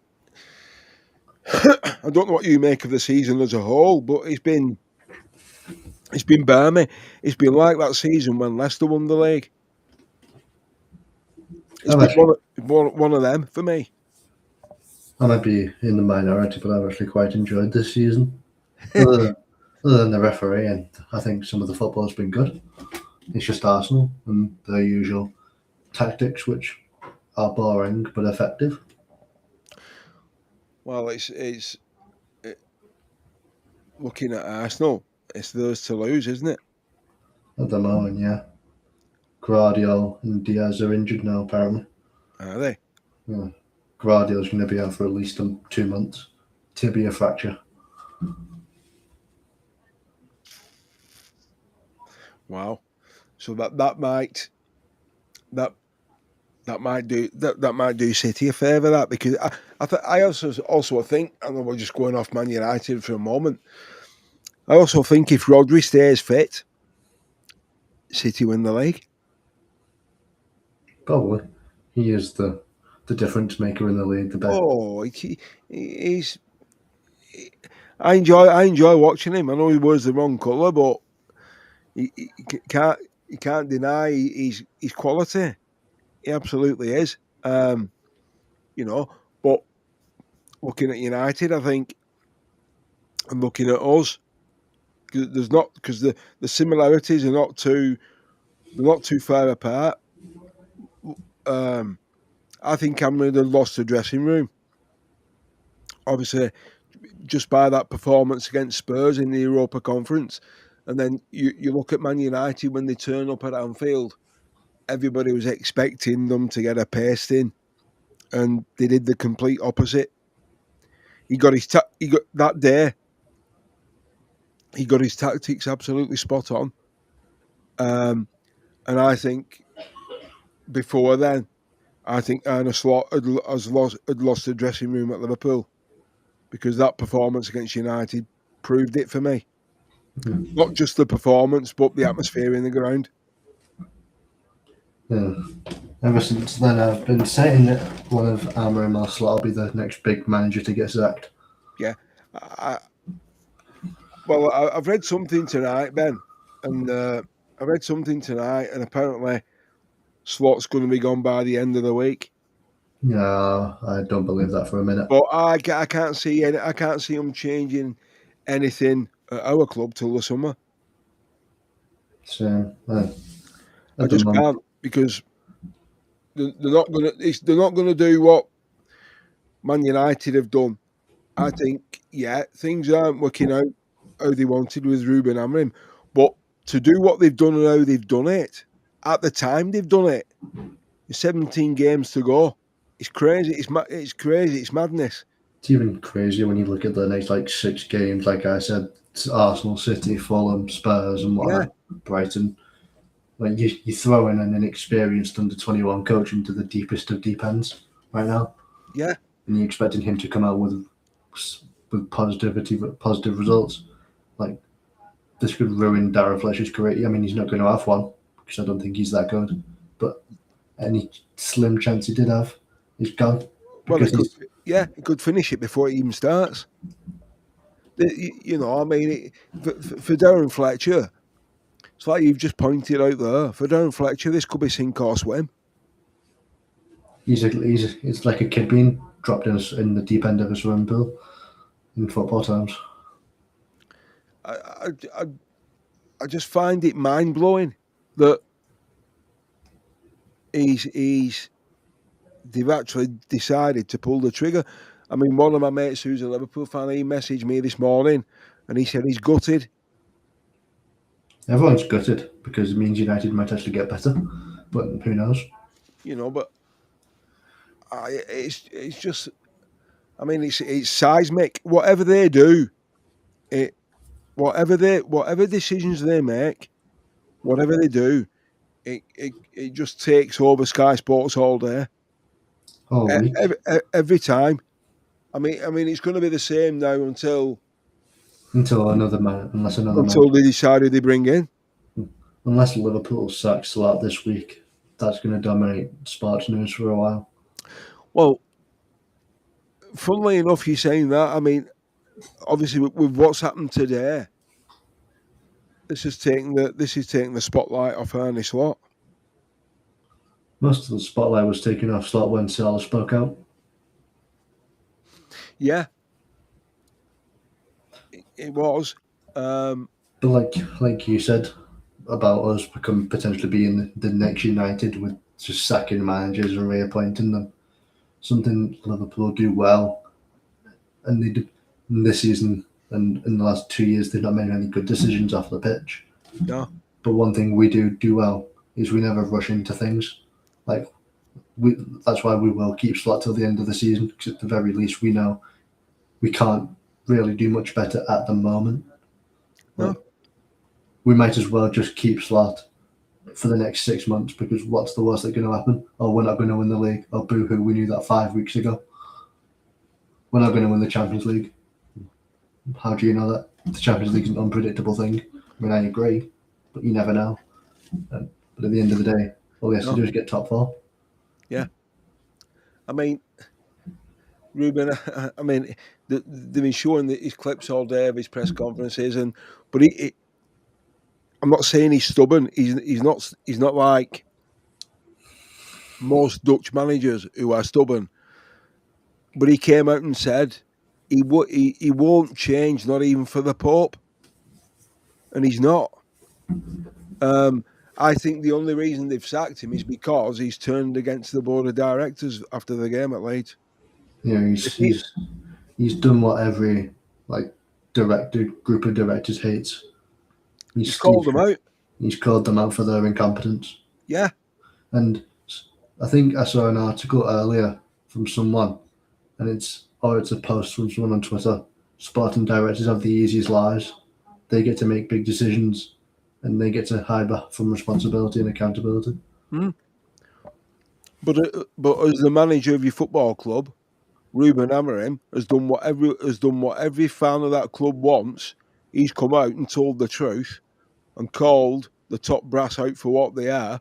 Speaker 1: I don't know what you make of the season as a whole, but it's been balmy. It's been like that season when Leicester won the league. It's been one of them for me.
Speaker 2: I might be in the minority, but I've actually quite enjoyed this season. Other than the referee, and I think some of the football's been good. It's just Arsenal and their usual tactics, which are boring but effective.
Speaker 1: Well, it's looking at Arsenal, it's theirs to lose, isn't it?
Speaker 2: At the moment, yeah. Guardiola and Diaz are injured now, apparently.
Speaker 1: Are they?
Speaker 2: Yeah. Guardiola's going to be out for at least 2 months. Tibia fracture.
Speaker 1: Wow. So that might do City a favour, that, because I also think, and we're just going off Man United for a moment, I also think if Rodri stays fit, City win the league.
Speaker 2: Probably. He is the difference maker in the league. The best.
Speaker 1: Oh, he's. I enjoy watching him. I know he wears the wrong colour, but you can't deny his quality. He absolutely is. But looking at United, I think, and looking at us, because the similarities are not too far apart. I think Cameron had lost the dressing room. Obviously, just by that performance against Spurs in the Europa Conference. And then you look at Man United when they turn up at Anfield, everybody was expecting them to get a pasting, and they did the complete opposite. he got that day. He got his tactics absolutely spot on. And I think before then, I think Arne Slot had lost the dressing room at Liverpool because that performance against United proved it for me. Not just the performance, but the atmosphere in the ground.
Speaker 2: Yeah. Ever since then, I've been saying that one of Amorim or Slot will be the next big manager to get sacked.
Speaker 1: Yeah. I've read something tonight, Ben, and I read something tonight, and apparently Slot's going to be gone by the end of the week.
Speaker 2: Yeah, I don't believe that for a minute.
Speaker 1: But I can't see him changing anything at our club till the summer.
Speaker 2: So
Speaker 1: I just can't, because they're not going to do what Man United have done. I think, things aren't working out how they wanted with Rubin Amorim, but to do what they've done and how they've done it at the time they've done it, 17 games to go. It's crazy. It's crazy. It's madness.
Speaker 2: It's even crazier when you look at the next 6 games. Like I said, Arsenal, City, Fulham, Spurs, and whatnot. Yeah. Brighton. Like you throw in an inexperienced under-21 coach into the deepest of deep ends right now.
Speaker 1: Yeah.
Speaker 2: And you're expecting him to come out with positive results. Like, this could ruin Darren Fletcher's career. I mean, he's not going to have one because I don't think he's that good. But any slim chance he did have is gone.
Speaker 1: Well, he could finish it before it even starts. For Darren Fletcher, it's like you've just pointed out there. For Darren Fletcher, this could be sink or swim.
Speaker 2: It's like a kid being dropped in the deep end of a swimming pool in football terms.
Speaker 1: I just find it mind blowing that they've actually decided to pull the trigger. I mean, one of my mates who's a Liverpool fan, he messaged me this morning and he said he's gutted.
Speaker 2: Everyone's gutted because it means United might actually get better, but who knows?
Speaker 1: But it's just, I mean, it's seismic. Whatever they do, whatever decisions they make, whatever they do, it just takes over Sky Sports all day. Every time. I mean, it's going to be the same now until
Speaker 2: another man,
Speaker 1: until they decide who they bring in.
Speaker 2: Unless Liverpool sacks Slot this week, that's going to dominate sports news for a while.
Speaker 1: Well, funnily enough, you're saying that. I mean, obviously, with what's happened today, this is taking the spotlight off Arne Slot.
Speaker 2: Most of the spotlight was taken off Slot when Salah spoke out.
Speaker 1: Yeah, it was.
Speaker 2: But like you said about us potentially being the next United with just sacking managers and reappointing them, something Liverpool do well, and they did this season and in the last 2 years they've not made any good decisions off the pitch.
Speaker 1: No.
Speaker 2: But one thing we do well is we never rush into things. That's why we will keep Slot till the end of the season, because at the very least we know we can't really do much better at the moment.
Speaker 1: No.
Speaker 2: We might as well just keep Slot for the next 6 months, because what's the worst that's going to happen? Oh, we're not going to win the league. Oh, boo-hoo, we knew that 5 weeks ago. We're not going to win the Champions League. How do you know that? The Champions League is an unpredictable thing. I mean, I agree, but you never know. But at the end of the day, all he has to do is get top 4.
Speaker 1: Yeah. I mean, Rubin, they've been showing his clips all day of his press conferences, but I'm not saying he's stubborn. He's not like most Dutch managers who are stubborn. But he came out and said he won't change, not even for the Pope, and he's not. I think the only reason they've sacked him is because he's turned against the board of directors after the game at Leeds.
Speaker 2: Yeah, he's done what every group of directors hates.
Speaker 1: He's called them out.
Speaker 2: He's called them out for their incompetence.
Speaker 1: Yeah.
Speaker 2: And I think I saw an article earlier from someone, and it's or it's a post from someone on Twitter. Sporting directors have the easiest lives. They get to make big decisions, and they get to hide from responsibility and accountability.
Speaker 1: Mm. But as the manager of your football club, Rubin Amorim has done what every fan of that club wants. He's come out and told the truth and called the top brass out for what they are.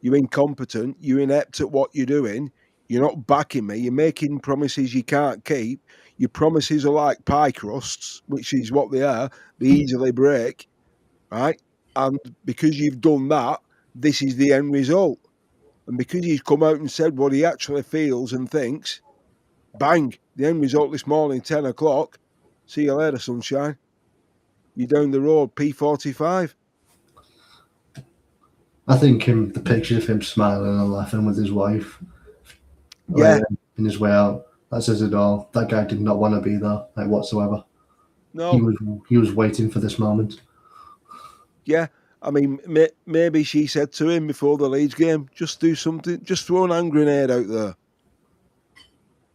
Speaker 1: You're incompetent. You're inept at what you're doing. You're not backing me. You're making promises you can't keep. Your promises are like pie crusts, which is what they are. They easily break, right? And because you've done that, this is the end result. And because he's come out and said what he actually feels and thinks, bang, the end result this morning, 10 o'clock. See you later, sunshine. You're down the road, P45.
Speaker 2: I think the picture of him smiling and laughing with his wife,
Speaker 1: Yeah,
Speaker 2: in his way out, that says it all. That guy did not want to be there, like whatsoever. He
Speaker 1: no,
Speaker 2: was he was waiting for this moment.
Speaker 1: yeah. I mean, maybe she said to him before the Leeds game, just do something, just throw an hand grenade out there.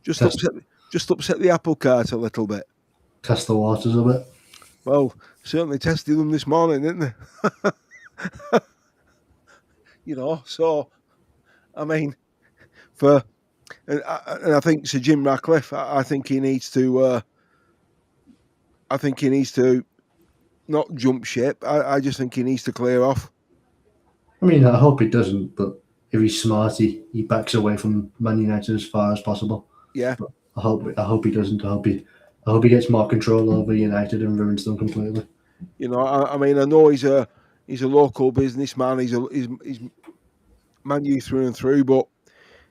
Speaker 1: Just
Speaker 2: Test
Speaker 1: upset, just upset the apple cart a little bit.
Speaker 2: test the waters a bit.
Speaker 1: Well, certainly tested them this morning, didn't they? So, I mean, and I think Sir Jim Ratcliffe, I think he needs to, not jump ship. I just think he needs to clear off.
Speaker 2: I mean, I hope he doesn't, but if he's smart, he backs away from Man United as far as possible.
Speaker 1: Yeah.
Speaker 2: But I hope he doesn't. I hope he gets more control over United and ruins them completely.
Speaker 1: I mean, I know he's a local businessman. He's Man U through and through, but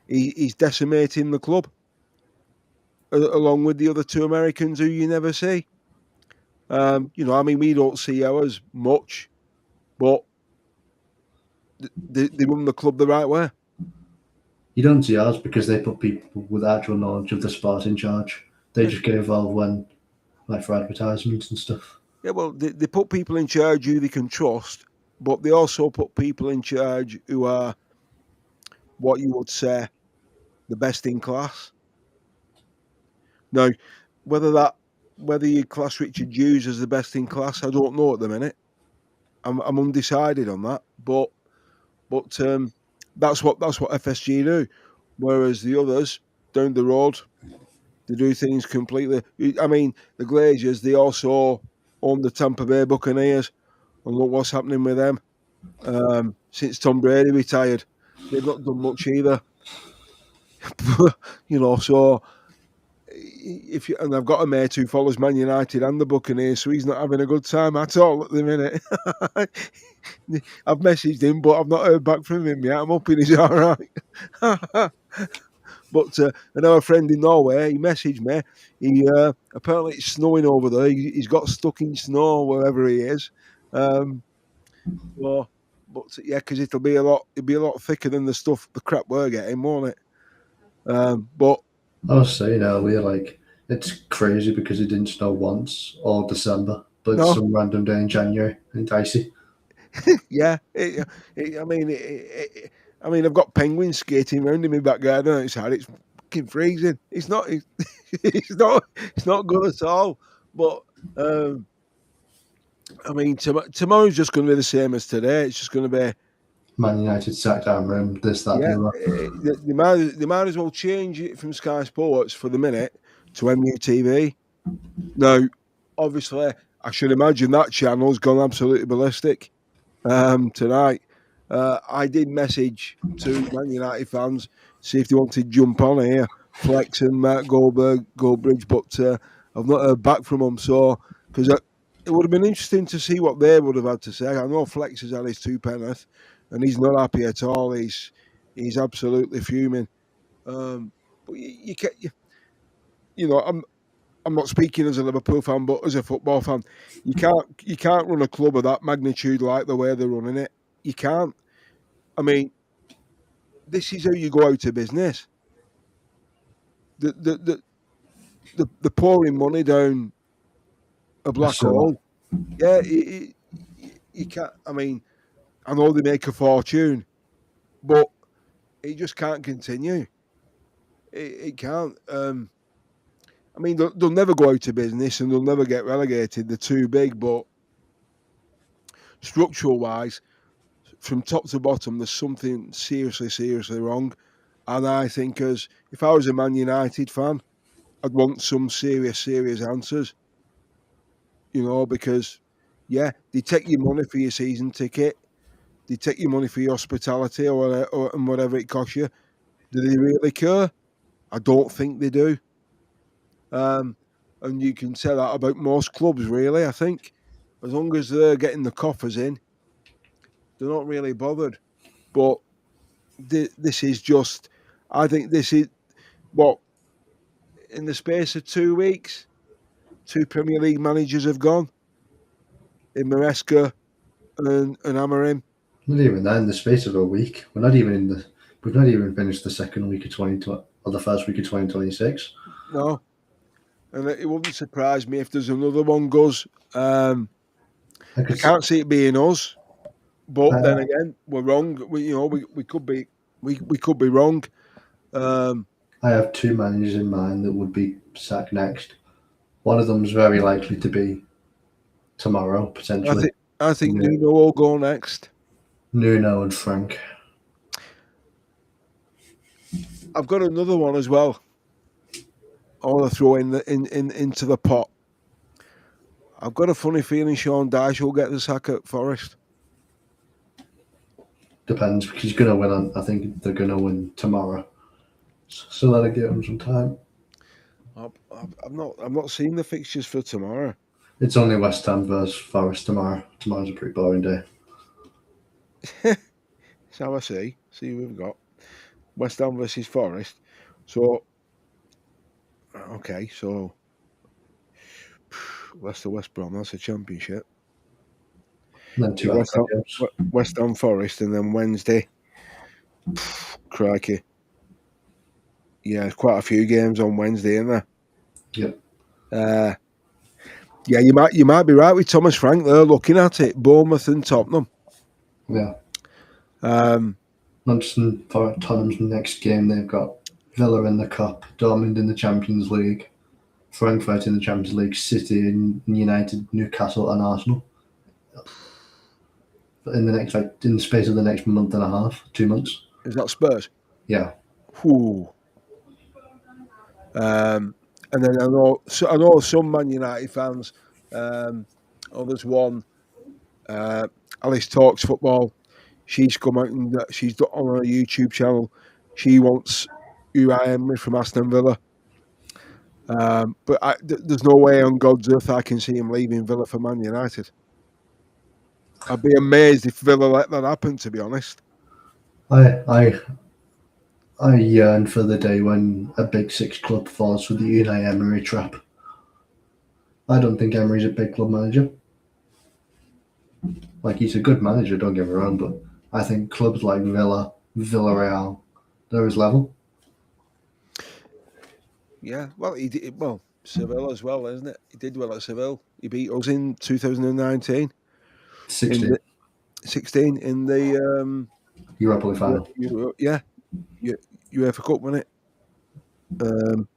Speaker 1: he's decimating the club along with the other two Americans who you never see. I mean, we don't see ours much, but they run the club the right way.
Speaker 2: You don't see ours because they put people with actual knowledge of the sport in charge. They just get involved when, like, for advertisements and stuff.
Speaker 1: Yeah, well, they put people in charge who they can trust, but they also put people in charge who are what you would say the best in class. Now, whether you class Richard Hughes as the best in class, I don't know at the minute. I'm undecided on that, but that's what FSG do. Whereas the others down the road, they do things completely. I mean, the Glazers, they also own the Tampa Bay Buccaneers, and look what's happening with them. Since Tom Brady retired, they've not done much either. So and I've got a mate who follows Man United and the Buccaneers, so he's not having a good time at all at the minute. I've messaged him, but I've not heard back from him yet. I'm hoping he's all right. But I know a friend in Norway, he messaged me. He apparently it's snowing over there. He's got stuck in snow wherever he is. But yeah, because it'll be a lot thicker than the crap we're getting, won't it? But
Speaker 2: I was saying earlier, like, it's crazy because it didn't snow once all December, but it's
Speaker 1: no,
Speaker 2: some random day in January and dicey.
Speaker 1: yeah. I mean, I've got penguins skating around in my back garden outside. It's fucking freezing. It's not. It's not. It's not good at all. But I mean, tomorrow's just going to be the same as today. It's just going to be
Speaker 2: Man United sacked Amorim, this, that, the other.
Speaker 1: They might as well change it from Sky Sports for the minute to MUTV. Now, obviously, I should imagine that channel's gone absolutely ballistic tonight. I did message to Man United fans, see if they wanted to jump on here, Flex and Mark Goldbridge, but I've not heard back from them. So, because it would have been interesting to see what they would have had to say. I know Flex has had his two penneth, and he's not happy at all. He's absolutely fuming. But I'm not speaking as a Liverpool fan, but as a football fan, you can't run a club of that magnitude like the way they're running it. You can't. I mean, this is how you go out of business. The pouring money down a black hole. Yeah, you can't. I mean, I know they make a fortune, but it just can't continue. It can't. I mean, they'll never go out of business and they'll never get relegated. They're too big, but structural wise, from top to bottom, there's something seriously wrong. And I think, if I was a Man United fan, I'd want some serious answers. Because they take your money for your season ticket, they take your money for your hospitality or and whatever it costs you. Do they really care? I don't think they do. And you can say that about most clubs, really. I think as long as they're getting the coffers in, they're not really bothered. But this is just, I think this is what, in the space of 2 weeks, 2 Premier League managers have gone in Maresca and Amorim.
Speaker 2: Not even that in the space of a week. We're not even in the. We've not even finished the second week of 2020 or the first week of 2026.
Speaker 1: No, and it wouldn't surprise me if there's another one goes. I can't see it being us, but then again, we're wrong. We could be wrong.
Speaker 2: I have 2 managers in mind that would be sacked next. One of them is very likely to be tomorrow, potentially.
Speaker 1: I think Nuno will go next.
Speaker 2: Nuno and Frank.
Speaker 1: I've got another one as well. I want to throw into the pot. I've got a funny feeling Sean Dyche will get the sack at Forest.
Speaker 2: Depends, because he's going to win. I think they're going to win tomorrow. So that'll give him some time.
Speaker 1: I've not seen the fixtures for tomorrow.
Speaker 2: It's only West Ham versus Forest tomorrow. Tomorrow's a pretty boring day.
Speaker 1: So I see. We've got West Ham versus Forest. So, okay, so Leicester West Brom, that's a championship.
Speaker 2: And then
Speaker 1: West Ham Forest, and then Wednesday. Crikey. Yeah, quite a few games on Wednesday, isn't there?
Speaker 2: Yep.
Speaker 1: Yeah, you might be right with Thomas Frank there, looking at it. Bournemouth and Tottenham.
Speaker 2: Yeah. Manchester for Tottenham's next game, they've got Villa in the Cup, Dortmund in the Champions League, Frankfurt in the Champions League, City and United, Newcastle and Arsenal. In the space of the next month and a half, 2 months.
Speaker 1: Is that Spurs?
Speaker 2: Yeah.
Speaker 1: Ooh. And then I know some Man United fans. There's one. Alice Talks Football. She's come out and she's on her YouTube channel. She wants Unai Emery from Aston Villa. But there's no way on God's earth I can see him leaving Villa for Man United. I'd be amazed if Villa let that happen, to be honest.
Speaker 2: I yearn for the day when a Big Six club falls for the Unai Emery trap. I don't think Emery's a big club manager. Like, he's a good manager, don't get me wrong, but I think clubs like Villa, Villarreal, they're his level.
Speaker 1: Yeah, well, he did well. Seville as well, isn't it? He did well at Seville. He beat us in 2019. 16 in the
Speaker 2: Europa League final.
Speaker 1: Yeah, UEFA Cup, wasn't it?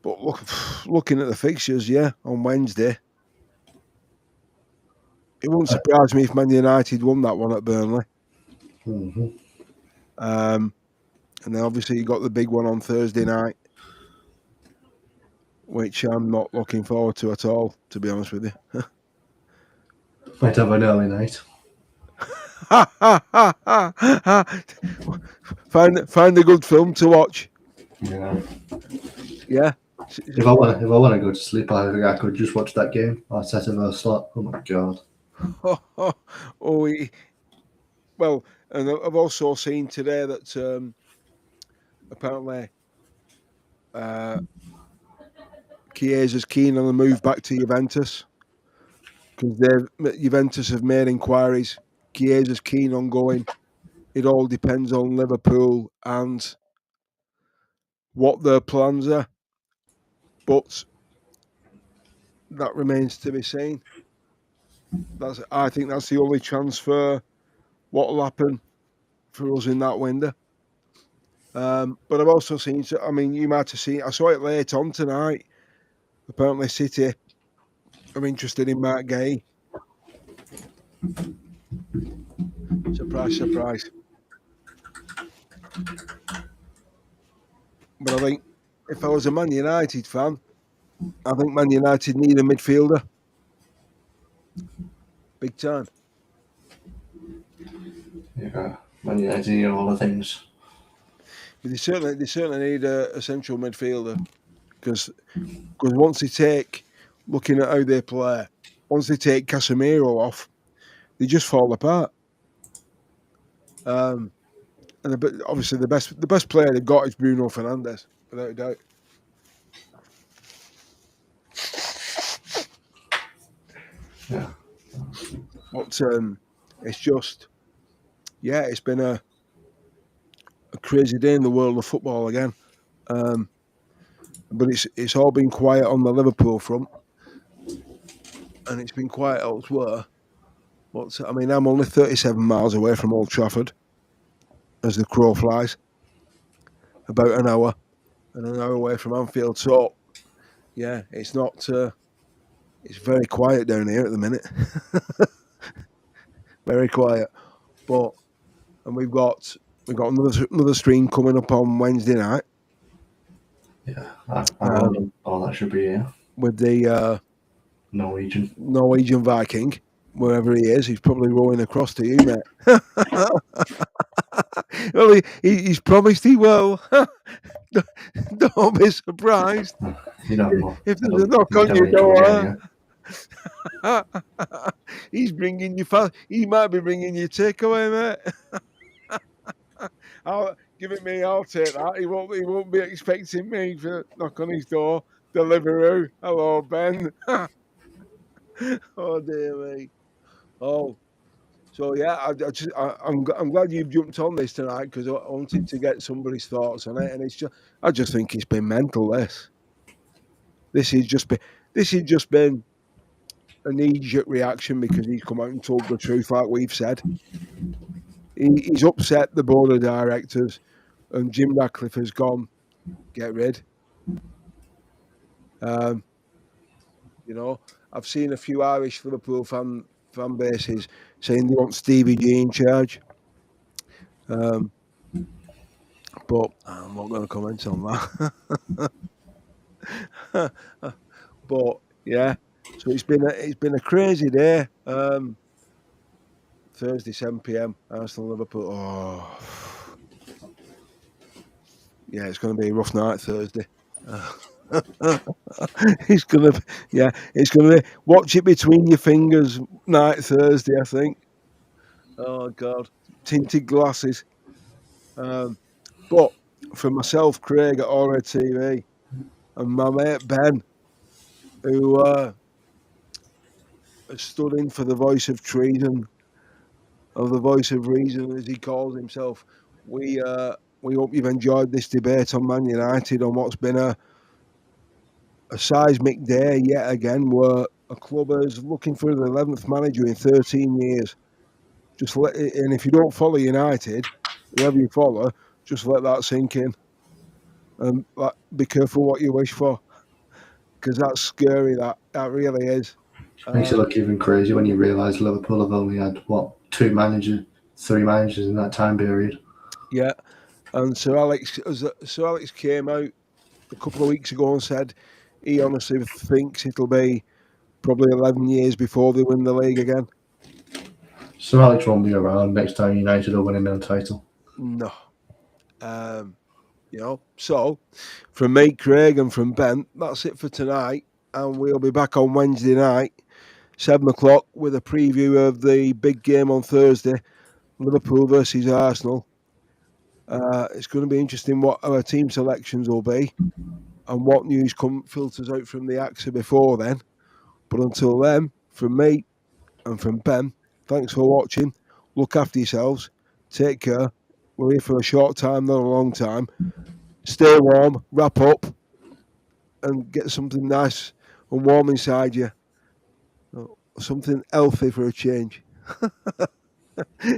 Speaker 1: But looking at the fixtures, on Wednesday, it wouldn't surprise me if Man United won that one at Burnley.
Speaker 2: Mm-hmm.
Speaker 1: And then obviously you got the big one on Thursday night, which I'm not looking forward to at all, to be honest with you.
Speaker 2: Might have an early night.
Speaker 1: Find a good film to watch.
Speaker 2: Yeah. If I want to go to sleep, I think I could just watch that game. I set it a slot. Oh my god.
Speaker 1: Well, and I've also seen today that apparently Chiesa's keen on the move back to Juventus, because Juventus have made inquiries. Chiesa's keen on going. It all depends on Liverpool and what their plans are, but that remains to be seen. I think that's the only transfer. What will happen for us in that window? But I've also seen. I mean, you might have seen. I saw it late on tonight. Apparently, City are interested in Mark Gay. Surprise, surprise. But I think if I was a Man United fan, I think Man United need a midfielder. Big time.
Speaker 2: Yeah, Man United need all the things.
Speaker 1: But they certainly need a central midfielder because once they take, looking at how they play, once they take Casemiro off, they just fall apart. And obviously the best player they've got is Bruno Fernandes, without a doubt.
Speaker 2: Yeah.
Speaker 1: But it's just, yeah, it's been a crazy day in the world of football again. But it's all been quiet on the Liverpool front, and it's been quiet elsewhere. But I mean, I'm only 37 miles away from Old Trafford, as the crow flies. About an hour away from Anfield. So yeah, it's not. It's very quiet down here at the minute. Very quiet. And we've got another stream coming up on Wednesday night.
Speaker 2: Yeah, I wonder all that should be here.
Speaker 1: With the Norwegian Viking, wherever he is. He's probably rowing across to you, mate. Well, he's promised he will. Don't be surprised.
Speaker 2: You don't know.
Speaker 1: If there's a knock on your door. He's bringing you fast. He might be bringing you takeaway, mate. I'll give it me. I'll take that. He won't be expecting me to knock on his door. Deliveroo. Hello, Ben. Oh dear me. Oh, so yeah. I'm glad you've jumped on this tonight because I wanted to get somebody's thoughts on it, and I just think it's been mental. This has just been a knee-jerk reaction because he's come out and told the truth, like we've said. He's upset the board of directors, and Jim Ratcliffe has gone, get rid. You know, I've seen a few Irish Liverpool fan bases saying they want Stevie G in charge. But I'm not going to comment on that. But yeah, so it's been a crazy day. Thursday, 7 p.m. Arsenal Liverpool. Oh, yeah, it's going to be a rough night Thursday. It's going to be watch it between your fingers night Thursday, I think. Oh God, tinted glasses. But for myself, Craig at Aura TV, and my mate Ben, who stood in for the voice of treason, or the voice of reason, as he calls himself. We hope you've enjoyed this debate on Man United, on what's been a seismic day yet again, where a club is looking for the 11th manager in 13 years. And if you don't follow United, whoever you follow, just let that sink in. And be careful what you wish for, because that's scary. That really is.
Speaker 2: Makes it look even crazy when you realise Liverpool have only had three managers in that time period.
Speaker 1: Yeah, and Sir Alex came out a couple of weeks ago and said he honestly thinks it'll be probably 11 years before they win the league again.
Speaker 2: Sir Alex won't be around next time United are winning their title.
Speaker 1: No. So from me, Craig, and from Ben, that's it for tonight. And we'll be back on Wednesday night, 7 o'clock, with a preview of the big game on Thursday, Liverpool versus Arsenal. It's going to be interesting what our team selections will be and what news filters out from the AXA before then. But until then, from me and from Ben, thanks for watching. Look after yourselves. Take care. We're here for a short time, not a long time. Stay warm, wrap up, and get something nice and warm inside you. Something healthy for a change.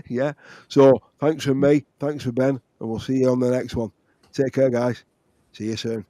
Speaker 1: Yeah. So thanks from me, thanks for Ben, and we'll see you on the next one. Take care, guys. See you soon.